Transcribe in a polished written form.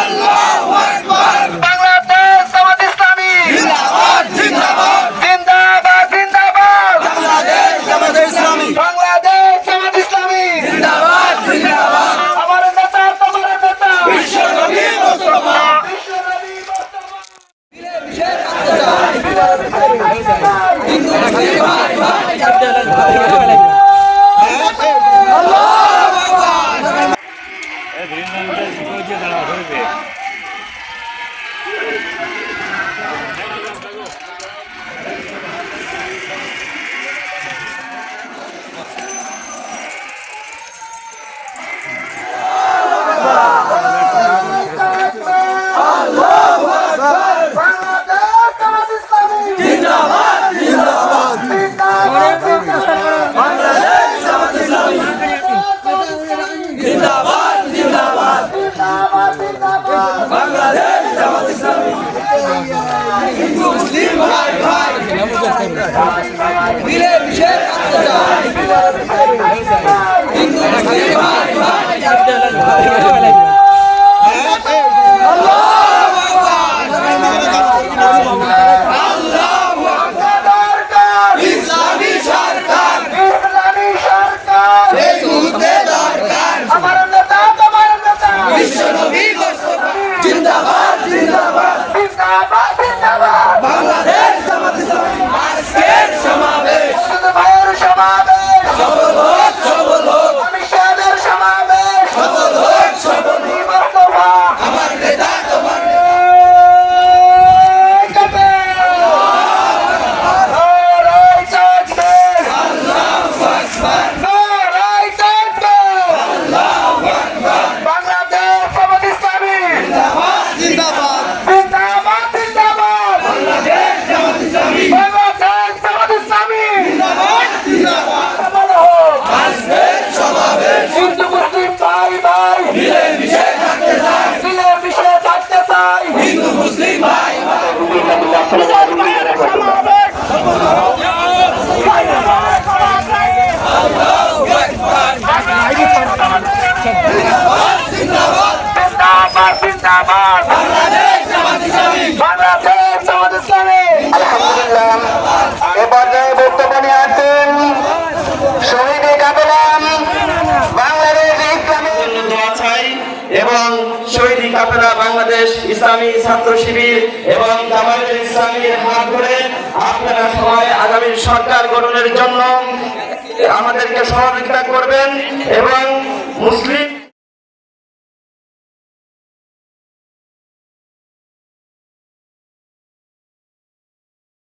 আল্লাহু আকবার। বাংলাদেশ জামাত ইসলামী জিন্দাবাদ জিন্দাবাদ জিন্দাবাদ জিন্দাবাদ। বাংলাদেশ জামাত ইসলামী বাংলাদেশ জামাত ইসলামী জিন্দাবাদ জিন্দাবাদ। আমার নেতা তোমার নেতা বিশ্বনবী মুস্তাফা বিশ্বনবী মুস্তাফা হিন্দু মুসলিম ভাই ভাই মিলে মিশে থাকতে চাই হিন্দু মুসলিম ভাই ভাই ইসলামী সরকার ইসলামী সরকার এই মুহূর্তে দরকার আমার নেতা তোমার নেতা বিশ্বনবী মুস্তাফা জিন্দাবাদ জিন্দাবাদ জিন্দাবাদ জিন্দাবাদ। বাংলাদেশ জামাত ইসলামী আজকের সমাবেশ ভাইয়ের সমাবেশ সফল হোক সফল হোক অমিশাদের সমাবেশ সফল হোক সফল হোক মুস্তাফা আমার নেতা তোমার এবং শহীদ কাফেলা বাংলাদেশ ইসলামী ছাত্র শিবির এবং জামায়াতে ইসলামীর হাত ধরে আপনারা সবাই আগামী সরকার গঠনের জন্য আমাদেরকে সহযোগিতা করবেন এবং মুসলিম